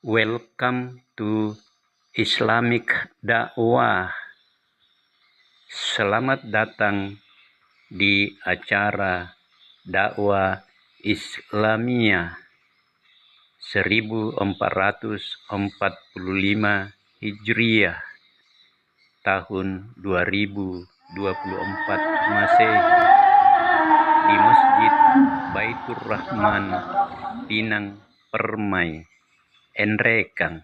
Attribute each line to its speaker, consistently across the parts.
Speaker 1: Welcome to Islamic Dakwah. Selamat datang di acara dakwah Islamiyah 1445 Hijriah tahun 2024 Masehi di Masjid Baitur Rahman, Pinang Permai, Nrekang.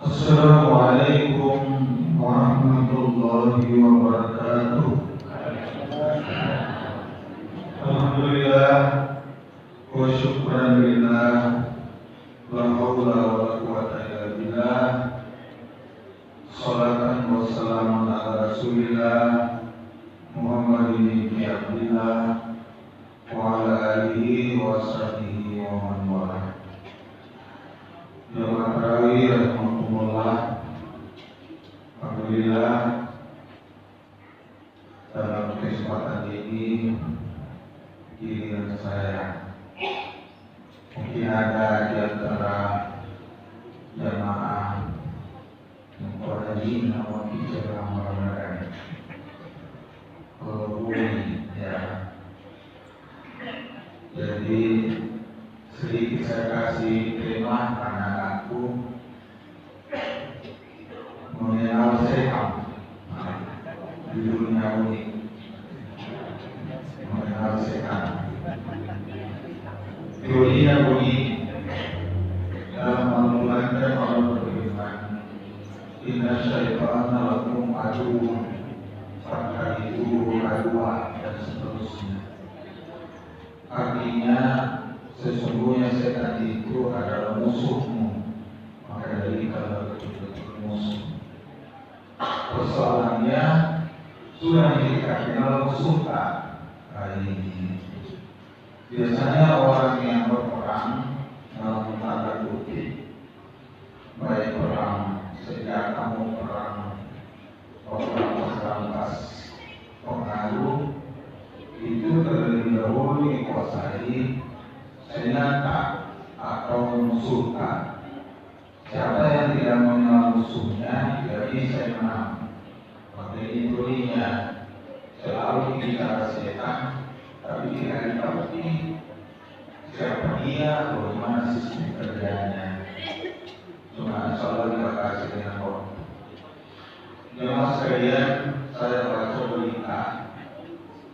Speaker 2: Assalamualaikum warahmatullahi wabarakatuh. Alhamdulillah wa syukran lillah, la haula wa la quwwata illa billah. Shalatan wa salamun ala Rasulillah Muhammadin ibn Abdillah wa ala alihi wa sahbihi wa man walah. Jemaah tarawih rahmatullah. Alhamdulillah, dalam kesempatan ini giliran saya. Mungkin ada di antara jemaah yang korban namun bicara Ramadan ya. Jadi sedikit saya kasih tema karena aku mengenal setan. Judulnya unik, mengenal setan. Teorinya bunyi, dalam Al-Quran Allah berfirman, Inna syaitana lakum aduwwun fattakhidhuhu aduwwan, dan seterusnya. Artinya, sesungguhnya setan itu adalah musuhmu, maka jadikanlah betul-betul musuh. Persoalannya, sudah dikatakan musuh tak hari ini. Biasanya orang yang berperang dalam tanda kutip, baik perang senjata maupun perang pas pengaruh, itu terlebih dahulu dikuasai senjata atau musuhkan. Siapa yang tidak mengenal musuhnya tidak bisa menang. Maka intinya selalu bicara setan, tapi tidak ditakuti siapa dia, bagaimana sistem kerjanya. Cuma insyaallah kita kasih dengan Allah. Jemaah sekalian, saya baca berita.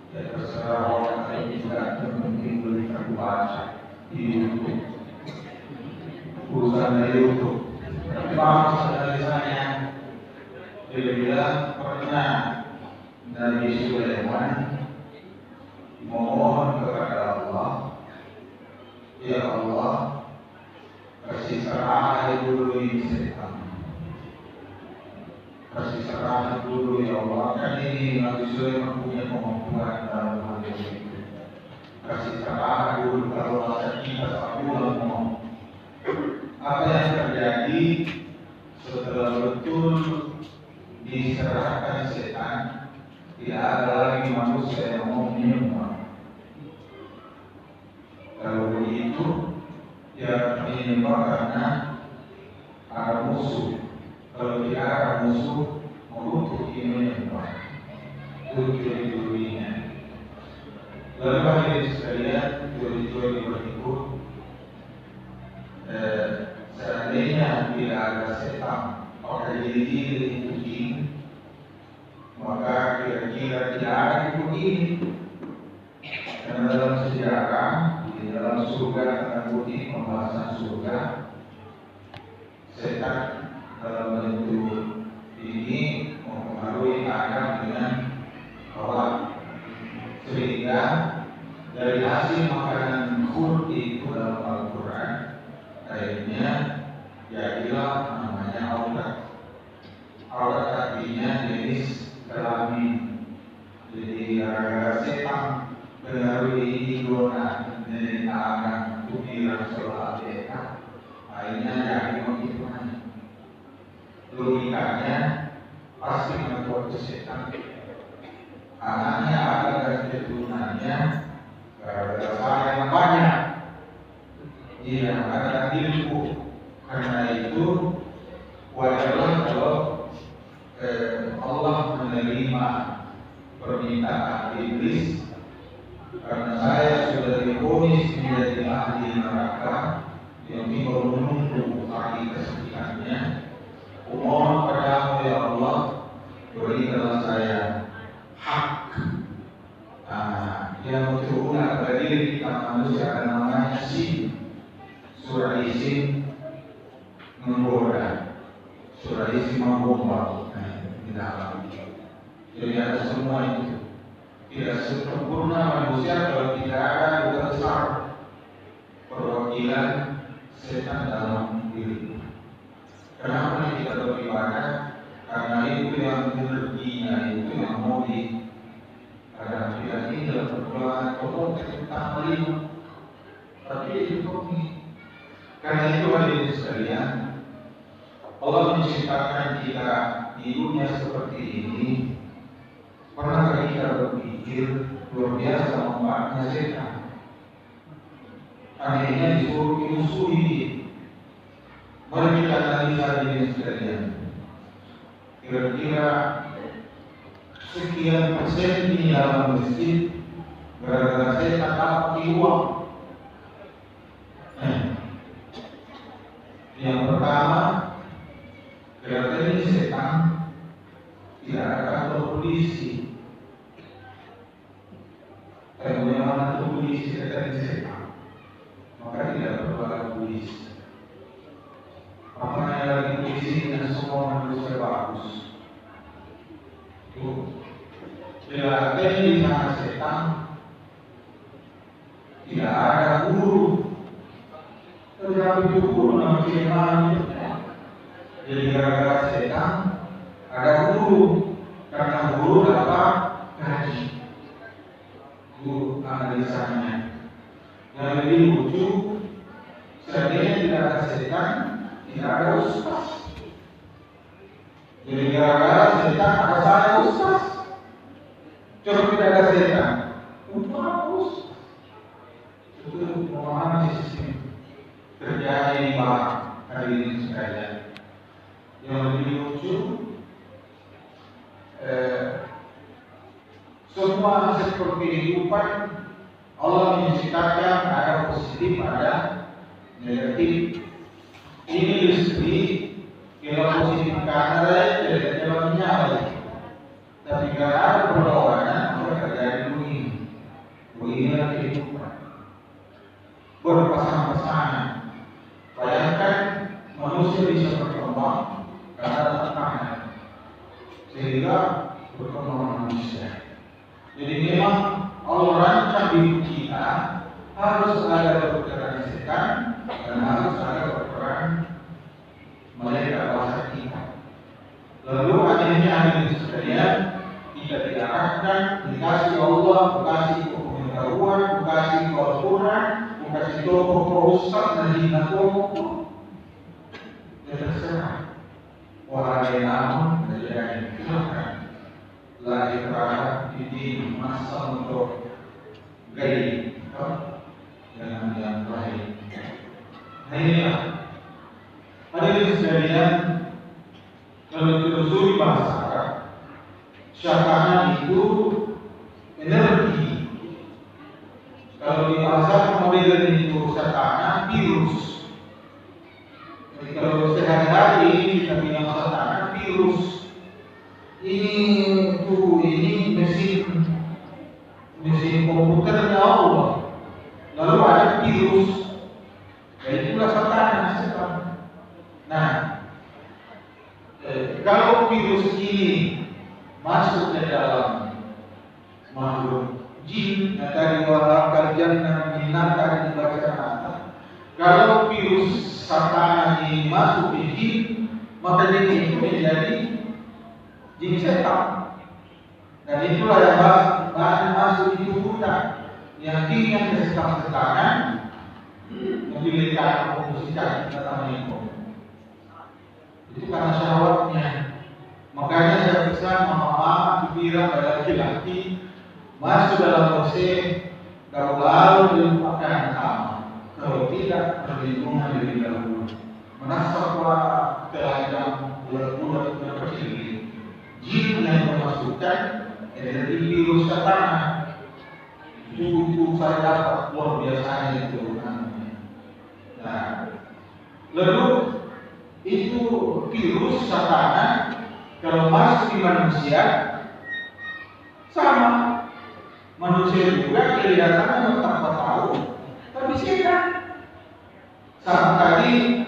Speaker 2: Ya terserah orang lain juga mungkin berita baca di YouTube. Urusan dari YouTube. Tapi maaf dari saya, dia bilang pernah Nabi Sulaiman memohon kepada Allah, ya Allah, kasih serah dulu ini setan, kasih serah dulu ya Allah. Kan ini Nabi Sulaiman punya kemampuan dalam hal itu. Kasih serah dulu kalau ada kita tak ngomong. Apa yang terjadi setelah betul diserahkan setan, tidak ada lagi manusia yang mau menyembah. Kalau begitu, ya menyembah karena ada musuh. Kalau tidak ada musuh, untuk ini menyembah. Itu teori-teorinya. Lalu hadirin sekalian, teori-teori berikut. Seandainya tidak ada setan, maka diri itu jin, maka kira-kira tidak ada itu jin. Karena dalam sejarah, di dalam surga, tanda kutip pembahasan surga, setan dalam bentuk ini mempengaruhi Adam dengan Hawa, sehingga dari hasil makanan khuld itu dalam Al-Quran, akhirnya jadilah namanya aurat. Aurat artinya jenis kelamin. Jadi gara-gara setan pengaruhi idona dari tangan pikiran soal beta, akhirnya jadi begitu aja. Logikanya pasti membuat setan. Anaknya ada dan keturunannya gara-gara saya Iya, ada ilmu. Karena itu wajarlah kalau Allah menerima permintaan iblis, karena saya sudah divonis menjadi ahli neraka yang tinggal menunggu hari kesekiannya. Kumohon padamu ya Allah, berikanlah saya hak yang terguna pada diri kita manusia, ada namanya sin. Surah Isin menggoda, surah Isin menggombal. Di dalam jadi ada semua itu. Tidak sempurna manusia kalau tidak ada duta besar perwakilan setan dalam diri. Kenapa kita beribadah? Karena itu yang energinya itu yang mau di ada tidak ini dalam perjuangan pokok tentang lima. Tapi itu karena itu hadirin sekalian, Allah menciptakan kita di dunia seperti ini. Pernahkah kita berpikir luar biasa manfaatnya setan? Akhirnya disuruh dimusuhi. Mari kita analisa diri sekalian. Kira-kira sekian persen ini dalam masjid gara-gara setan dapat uang. Yang pertama, kira-kira ini setan tidak ada kantor polisi. Kalau yang mana itu polisi setan ini setan, maka tidak perlu ada polisi. Makanya lagi polisi dengan semua manusia bagus. Itu bila di sana setan, tidak ada guru. Tetapi itu guru namanya setan. Jadi gara-gara setan ada guru, karena guru dapat gaji. Guru analisanya. Yang lebih lucu, seandainya tidak ada setan, tidak ada ustaz. Jadi gara-gara setan ada saya ustaz. Coba tidak ada setan, untuk apa ustaz? Itu memahami sistem kerjanya di bawah hadirin sekalian. Yang lebih lucu, semua sektor kehidupan Allah menciptakan ada positif, ada negatif. Ini listrik, kalau positif ke arah lain, kalau menyala. Tapi kalau ada perlawanan, maka terjadi begini. Beginilah kehidupan. Berpasang-pasangan. Bayangkan manusia bisa berkembang karena ada tekanan, sehingga berkembang manusia. Jadi memang Allah rancang diri kita harus ada perpecahan setan dan harus ada perpecahan malaikat kuasa kita. Lalu akhirnya hadirin sekalian, kita diarahkan, dikasih Allah, dikasih pengetahuan, dikasih Al-Quran, dikasih toko ustaz dan hina toko. Ya terserah. Wahai namun terjadi silakan. Lagi terhadap ini masa untuk gaya dengan yang lain. Nah inilah hadirin sekalian, kalau ditelusuri bahasa Arab, syakana itu energi. Kalau di bahasa modern itu syakana virus. Jadi kalau sehari-hari kita bilang syakana virus. Ini mesin komputernya Allah. Lalu ada virus. Dan itulah setan. Nah, kalau virus ini masuk ke dalam makhluk jin, tadi orang kajian dan minat tadi dibaca kata. Kalau virus setan ini masuk ke jin, maka jin itu menjadi jin setan. Dan itulah yang bahan masuk di tubuh kita, yang tinggal kesetan-setanan yang diletakkan komposisikan kita namanya. Itu karena syahwatnya. Makanya saya pesan mama pikiran pada laki-laki masuk dalam WC, kalau lalu dilupakan sama. Kalau tidak perlindungan dari dahulu. Menasabwa teladan bulan-bulan terkecil, jin yang memasukkan energi virus ke tanah. Itu saya dapat luar biasanya itu. Nah, lalu itu virus satana kalau masuk di manusia sama. Manusia juga kelihatannya tanpa tahu, tapi setan. Sama kali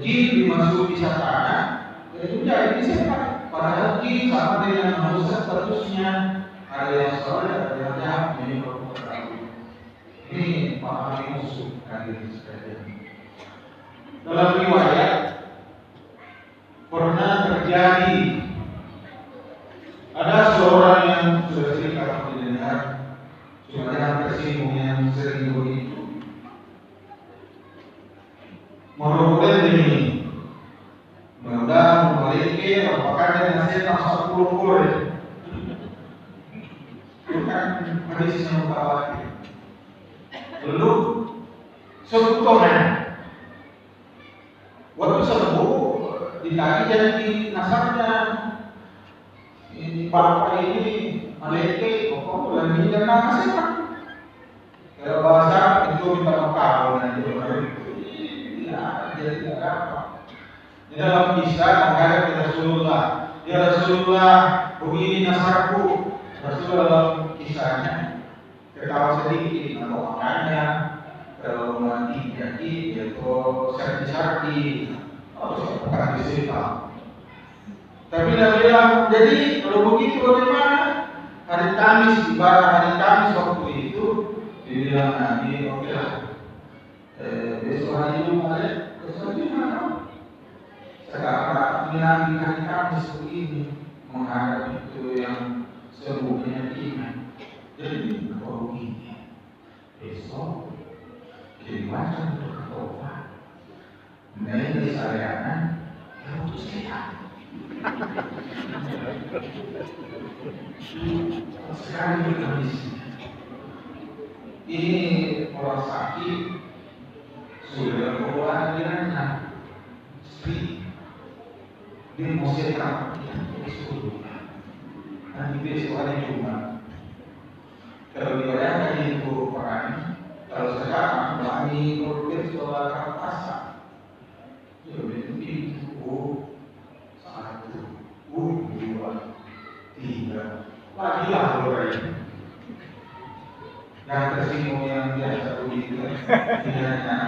Speaker 2: jin dimasuki satana, itu jadi setan. Padahal jin sama dengan manusia statusnya, ada yang soleh, ada yang jahat. Ini pahami musuh kali ini sekalian. Dalam riwayat pernah terjadi ada seorang yang sudah sering kalau didengar, cuma yang tersinggung yang sering begitu. Merupakan ini, mudah memiliki apakah dengan setan 10 kore. Bukan hadis yang mutawatir. Lalu sebutannya waktu sembuh ditagi jadi nasabnya ini bapak ini malaikat pokok lagi dan nama setan. Kalau bahasa itu minta makau nanti ya jadi tidak apa. Di dalam kisah menghadap Rasulullah, ya Rasulullah begini nasabku. Rasulullah dalam kisahnya ketawa sedikit atau makannya, kalau mati jadi yaitu sardi-sardi bukan disita. Tapi dia bilang, jadi kalau begitu bagaimana? Hari Kamis, ibadah hari Kamis waktu itu dia bilang, Nabi, oke lah, besok hari Jumat, besok Jumat. Sekarang menanti hari Kamis begini menghadap itu yang semuanya iman. Jadi kalau begini, besok gimana untuk bertobat? Menjadi sarjana, ya untuk sehat. Sekali kondisinya. Ini orang sakit sudah keluar kiranya istri dia mau sehat besok. Nanti besok hari Jumat. Kalau dibayangkan itu orang, kalau sekarang kami berpikir soal pasar, ya begitu. Satu, dua, tiga, lagi lah orang yang tersinggung yang biasa begitu, tidaknya,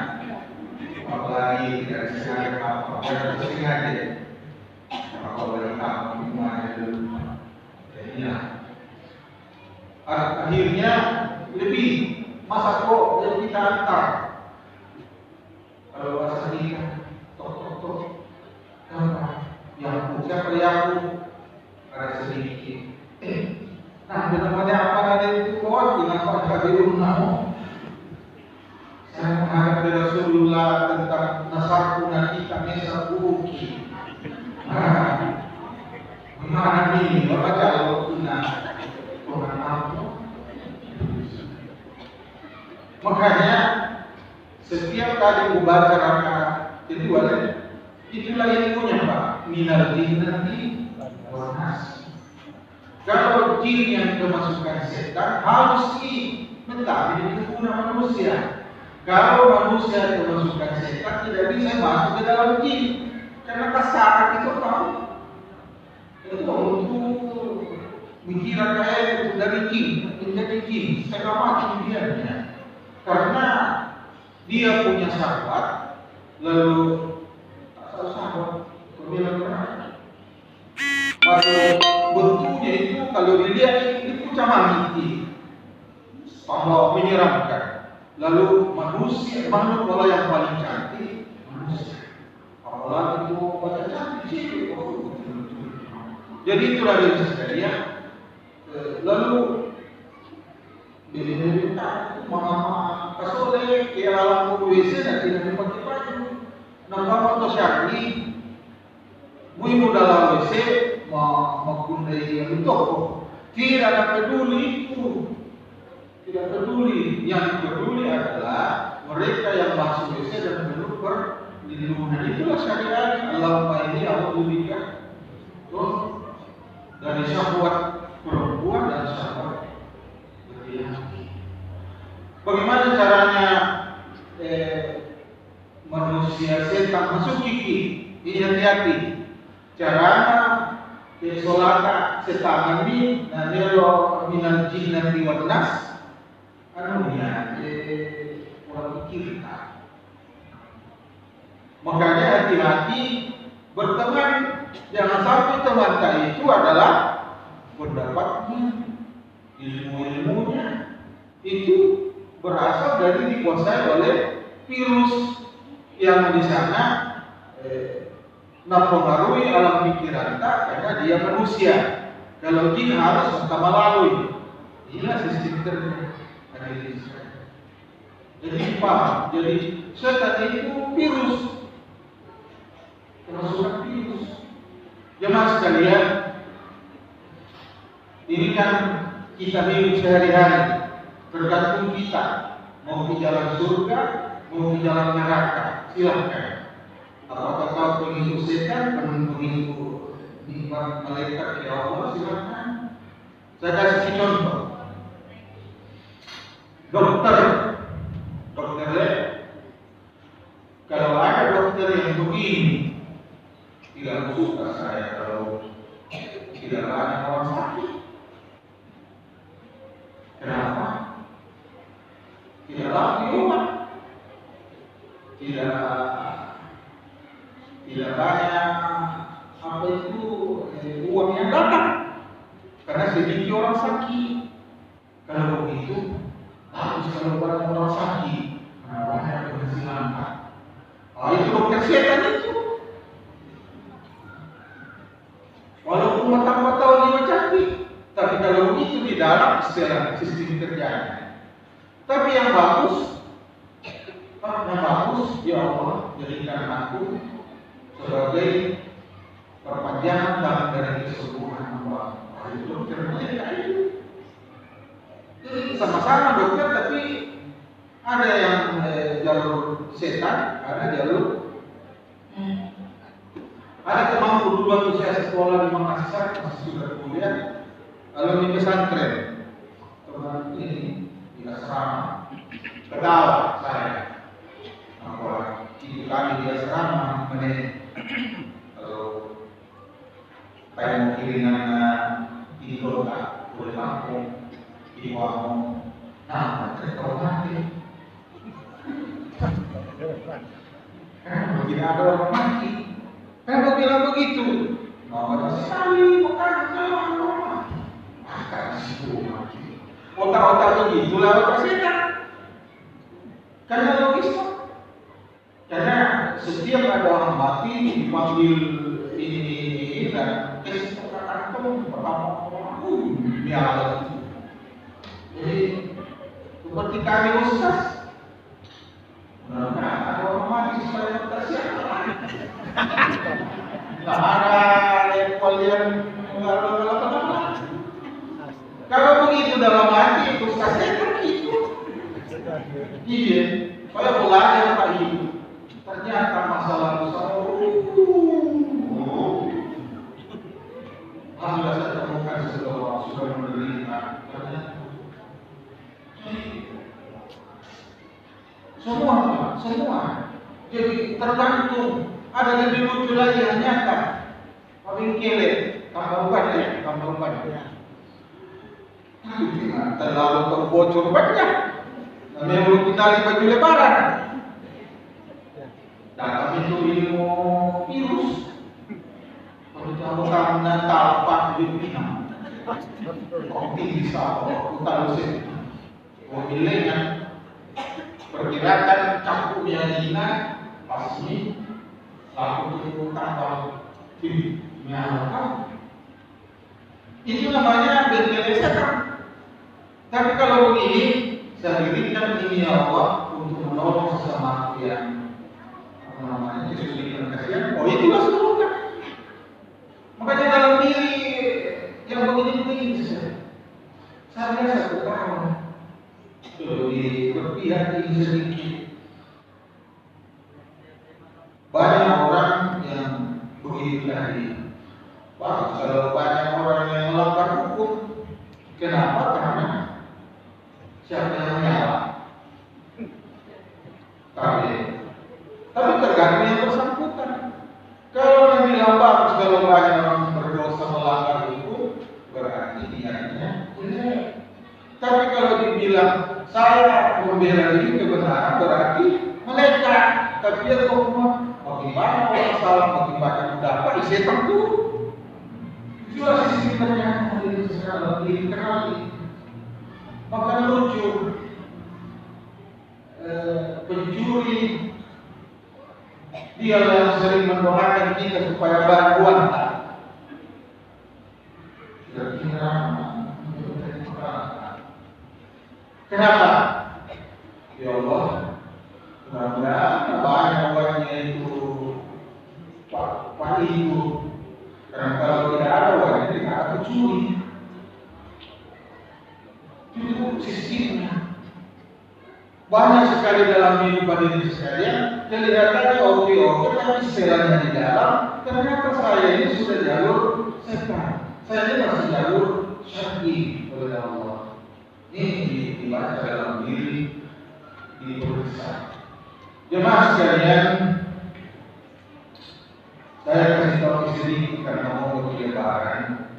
Speaker 2: apalagi tidak disengaja apa, tidak disengaja, apalagi apa gimana dulu, jadilah. Akhirnya lebih masa kok yang kita antar kalau bahasa kita tok yang siapa yang ada sedikit nah benar-benar apa ada itu kok dengan apa di rumah saya menghadapi Rasulullah tentang nasabku nanti kami sabuki gimana nih bapak kalau tuna orang mampu. Makanya setiap kali membaca rakaat kedua itulah ilmunya Pak, minal jinnati wan nas. Kalau jin yang kemasukan setan harus mentah di tubuh manusia. Kalau manusia kemasukan setan tidak bisa masuk ke dalam jin karena kasar itu tahu. Itu untuk mengira kayak dari jin menjadi jin setengah mati dia. Karena dia punya sahabat, lalu asal sahabat kemudian bentuknya itu kalau dilihat itu camamiti, Allah menyeramkan. Lalu manusia, makhluk Allah yang paling cantik manusia. Allah itu paling cantik sih. Jadi itulah dari sekalian. Lalu diminta mama kasole ke alam WC dan tidak dipakai baju. Nampak atau syari, mu dalam WC menggunakan yang toko. Tidak ada peduli itu. Tidak peduli. Yang peduli adalah mereka yang itulah syariat. Allahumma inni a'udzubika dari syahwat perempuan dan syahwat laki-laki. Bagaimana caranya manusia setan masuk gigi? Ini hati-hati. Caranya solata setan ini nanelo minal jinnati wan nas orang pikir. Makanya hati-hati berteman. Jangan sampai teman itu adalah pendapatnya, ilmu-ilmunya itu berasal dari dikuasai oleh virus yang di sana mempengaruhi alam pikiran kita karena dia manusia. Kalau jin harus kita melalui. Inilah sistem kerja. Jadi paham. Jadi setan itu virus. Termasuk virus. Jemaah sekalian, ini kan kita hidup sehari-hari, tergantung kita mau di jalan surga, mau di jalan neraka. Silahkan. Apakah kau pengikut setan, pengikut nikmat malaikat ya Allah, silahkan. Saya kasih contoh. Dokter, kalau ada dokter yang begini, tidak suka saya kalau tidak banyak orang sakit. Kenapa? Tidak laku obat, tidak banyak apa itu uang yang datang karena sedikit orang sakit. Kalau begitu, harus kalau banyak orang sakit, banyak penghasilan. Itu dokter setan itu. Walaupun mata-mata dia cantik, tapi kalau itu di dalam istilah sistem kerjanya. Tapi yang bagus, ya Allah jadikan aku sebagai perpanjangan tangan dari kesembuhan Allah. Dokter mereka itu. Jadi sama-sama dokter, tapi ada yang jalur setan, ada jalur. Ada temanku dulu waktu saya sekolah di Makassar, masih sudah kuliah, lalu di pesantren. Teman ini di asrama, ketawa saya. Bahwa ibu kami di asrama, kalau kayak mau kiringan di kota, boleh kampung, di Wamong, nah, kau mati. Karena tidak ada orang mati. Kenapa bilang begitu? Mau sekali makan situ mati. Otak-otak begitulah otak setan. Karena logis. Karena setiap ada orang mati dipanggil ini dan kesempatan itu pertama ini alat. Jadi seperti kami ustaz. Nah, ada orang mati supaya kita siap. Nggak ada level yang apa. Kalau begitu dalam hati itu saya begitu. Iya, saya belajar Pak Ibu. Ternyata masalah saya. Alhamdulillah saya temukan seseorang sudah menderita. Semua. Jadi tergantung. Ada lebih lucu lagi yang nyata. Paling kele, tambah banyak. Terlalu terbocor banyak. Memang kenali baju lebaran. Dalam itu ilmu virus. Kalau kamu talpak di Pinang, kok bisa? Kok tahu sih? Mobilnya perkirakan campurnya Dina pasti. Lalu itu tambah nyala. Itu namanya benteng setan. Tapi kalau begini, saya dirikan ini Allah untuk menolong sesama yang kesulitan kasihan. Oh itulah seluruhnya. Makanya dalam diri yang begini saya satu tahun di berpihak ini sedikit. Banyak Bagus kalau banyak orang yang melanggar hukum. Kenapa? Karena siapa yang menyala? Tapi tergantung yang bersangkutan. Kalau yang bilang bagus kalau banyak orang berdosa melanggar hukum, berarti niatnya jelek. Tapi kalau dibilang saya membela diri kebenaran, berarti mereka. Tapi dia ngomong bagaimana orang salah, bagaimana dapat setan itu. Itulah sisi sebenarnya dari sekarang dikenali. Maka lucu pencuri dia yang sering mendoakan kita supaya bantuan. Kira-kira kenapa? Ya Allah, mudah-mudahan banyak uangnya itu Pak Ibu. Karena kalau tidak ada uangnya, tidak ada pencuri. Itu sistemnya. Banyak sekali dalam kehidupan ini sekalian, kelihatannya oke, tapi setelahnya di dalam, ternyata saya ini sudah jalur setan. Saya ini masih jalur syar'i oleh Allah. Ini dibaca dalam diri, diperiksa. Jemaah sekalian, saya kasih tahu sedikit karena mau berlebaran.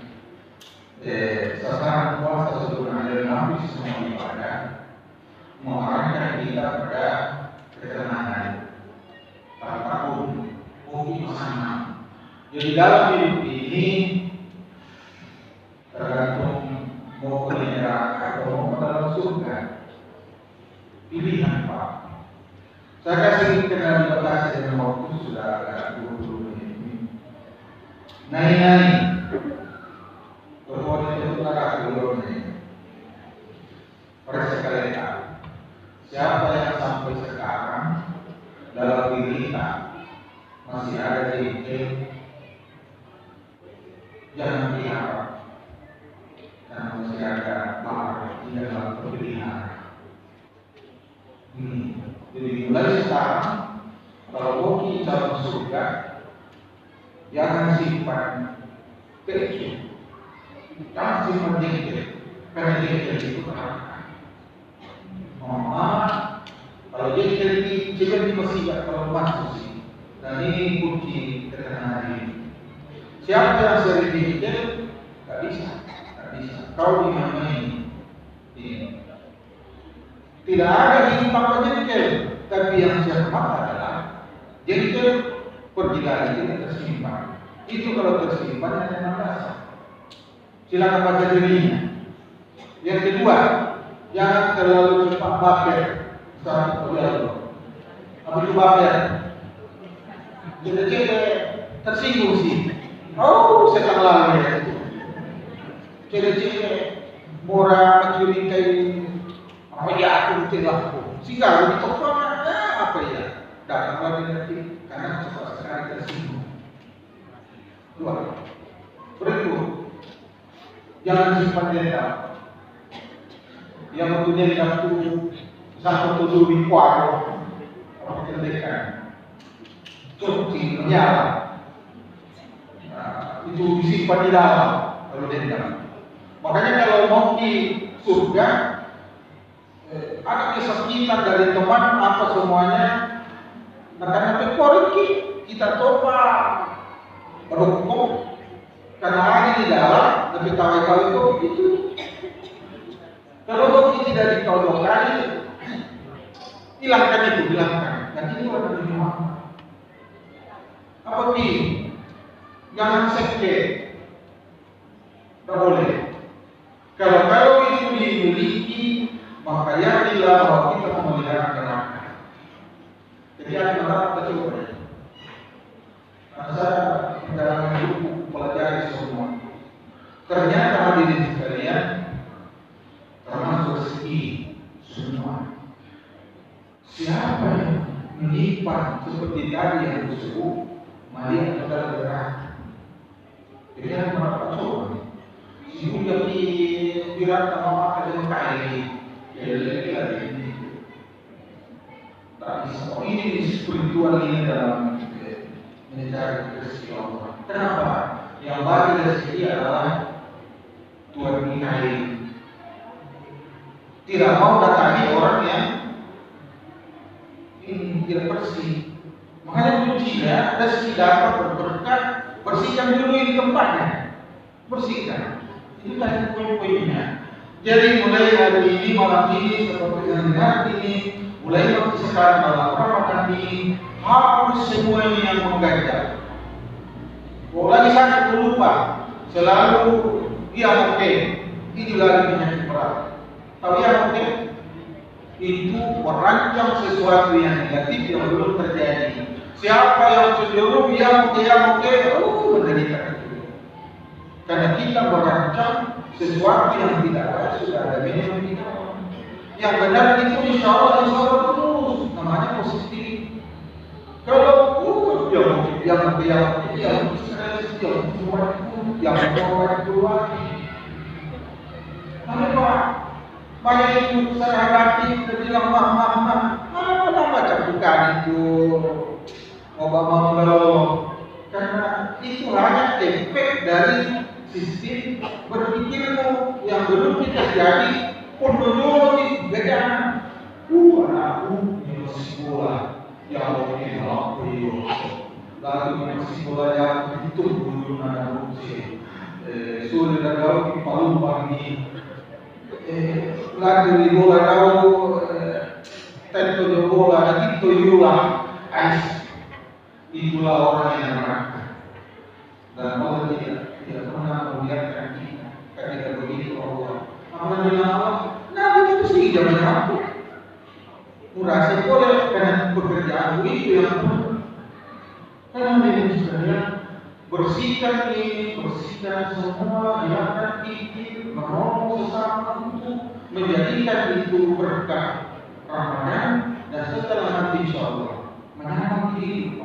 Speaker 2: Sasaran puasa sebenarnya habis semua ibadah. Mengarahkan kita pada ketenangan tahun sana. Jadi dalam hidup ini tergantung mau ke neraka atau mau ke dalam surga. Pilihan Pak. Saya kasih kenal batasi dengan waktu sudah agak 20 menit. Nai-nai berbuat itu agak belum nih. Mereka sekalian tahu. Siapa yang sampai sekarang dalam diri kita masih ada jengkel, jangan diharap, karena masih ada marah di dalam pemilihan. Jadi mulai sekarang, kalau mau kita masuk surga, jangan simpan keju, jangan simpan jengkel, karena jengkel itu neraka. Kalau dia jadi masih tidak terlalu masuk sih. Dan ini kunci ketenangan ini. Siapa yang sering dihijau, tak bisa. Kau di mana ini? Tidak ada hidup tanpa jengkel. Tapi yang cermat adalah jengkel perjalanan ini tersimpan. Itu kalau tersimpan yang dasar. Silakan baca dirinya. Yang kedua, jangan terlalu cepat baper saat berdialog. Apa itu baper? Jadi tersinggung sih. Oh, setan lalu ya. Jadi murah mencurigai apa ya aku tidak aku. Sehingga lebih tepat apa ya? Datang lagi nanti karena cepat sekali tersinggung. Dua. Berikut, jangan simpan dendam. Yang mempunyai satu tujuh di kuadro apa kendekan cuci menyala itu disimpan di dalam kalau dendam. Makanya kalau mau di surga ada kesakitan dari teman apa semuanya, karena pekor kita coba berhukum karena ada di dalam tapi tahu itu. Kalau hoki tidak dikaudokan, hilangkan itu, hilangkan. Dan ini orang berjumlah. Apa ini? Jangan sekte. Tidak boleh. Kalau itu dimiliki, maka yakinlah bahwa kita memelihara neraka. Jadi ada neraka coba. Saya dalam buku pelajari semua. Ternyata hadirin sekalian, termasuk rezeki semua. Siapa yang menyimpan seperti tadi yang disebut, mari kita bergerak. Jadi yang berapa coba? Si udah bilang sama maka dengan kali, lagi ini. Tak bisa. Ini spiritual ini dalam mencari rezeki Allah. Kenapa? Yang bagi dari segi adalah Tuhan nikahi. Tidak mau datangi orang yang tidak bersih. Makanya kunci ya, ada segi dapat berberkat, bersihkan dulu ini tempatnya. Bersihkan. Itu tadi poin-poinnya. Jadi mulai hari ini, malam ini, seperti yang dengar ini, mulai waktu sekarang dalam Ramadan ini, harus semua ini yang mengganjal. Kalau lagi sakit lupa, selalu dia oke. Ini lagi penyakit berat. Tapi yang oke, itu merancang sesuatu yang negatif yang belum terjadi. Siapa yang cenderung yang oke, menderita itu. Karena kita merancang sesuatu yang tidak ada sudah ada minimum kita. Yang benar itu insya Allah terus namanya positif. Kalau yang keluar, banyak itu saya hadapi, dia bilang apa baca bukan itu Obama karena itu hanya efek dari sistem berpikirmu yang belum kita jadi pun dulu beda. Anakku ini sekolah yang ini lalu ini sekolah yang itu dulu nada musik sulit ada di Palu pagi lagi di bola tahu tentu di bola itu yulah ais itulah orang yang neraka dan Allah tidak pernah membiarkan kita ketika begitu Allah Nabi itu sih jangan aku merasa boleh karena pekerjaan itu yang karena ini sekalian bersihkan ini, bersihkan semua, hilangkan pikir, menolong sesama untuk menjadikan itu berkah Ramadan dan setelah nanti insya Allah menanam diri.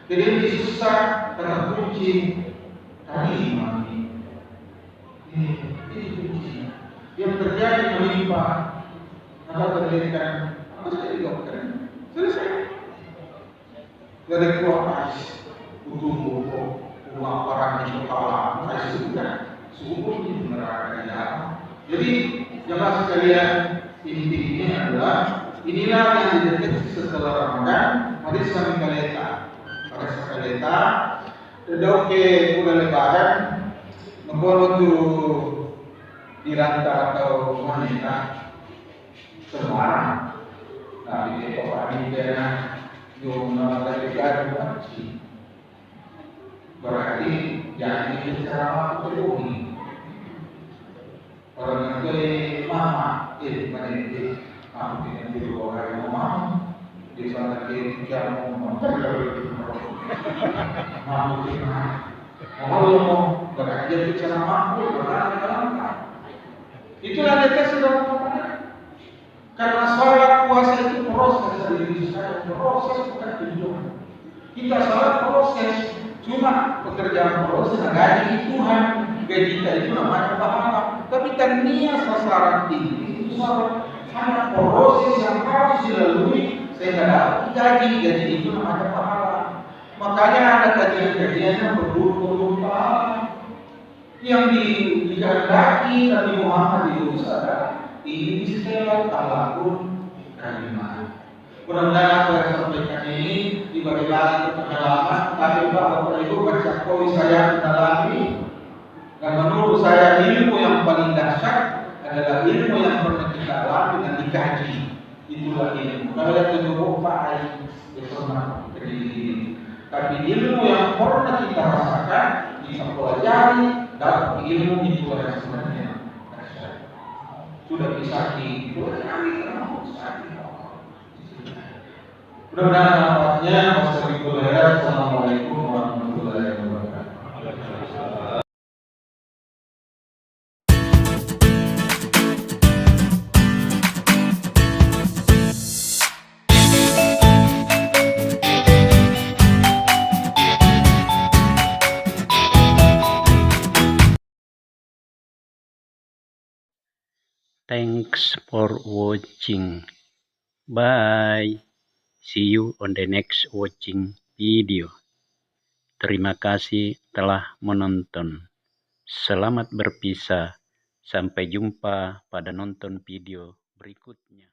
Speaker 2: Jadi ini susah karena kunci tadi mami. Ini kunci yang terjadi menimpa maka terjadikan jadi dokter selesai. Dari keluar butuh uang orang di kepala, saya sudah subuh ini neraka. Jadi jemaah sekalian intinya adalah inilah yang dideteksi setelah Ramadan. Mari kami kaleta, pada kaleta, oke mulai lebaran, membuat diranta atau wanita semua. Tapi itu kami dengan yung nalagay berarti jangan bicara penuhi orang itu mama mana aku tidak di orang mama di sana dia jangan mau berarti dia bicara mampu itulah deteksi dalam karena sholat puasa itu proses dari diri saya, proses bukan tujuan. Kita sholat proses, cuma pekerjaan proses, gaji Tuhan, gaji kita itu namanya pahala. Tapi kan niat sasaran tinggi itu sangat proses yang harus dilalui sehingga dapat gaji itu namanya pahala. Makanya ada kajian-kajian yang berburu pahala yang dikehendaki Nabi Muhammad itu adalah ini istilah talakun kalimah. Mudah-mudahan apa yang saya sampaikan ini dibagi lagi pengalaman, tapi Bapak Ibu baca poin saya mendalami dan menurut saya ilmu yang paling dahsyat adalah ilmu yang pernah kita alami dan dikaji. Itulah ilmu. Kalau yang tujuh Pak bersama berdiri. Tapi ilmu yang pernah kita rasakan, kita pelajari, dapat ilmu itulah yang sebenarnya sudah bisa mudah-mudahan manfaatnya. Wassalamualaikum warahmatullahi wabarakatuh.
Speaker 1: Thanks for watching. Bye. See you on the next watching video. Terima kasih telah menonton. Selamat berpisah. Sampai jumpa pada nonton video berikutnya.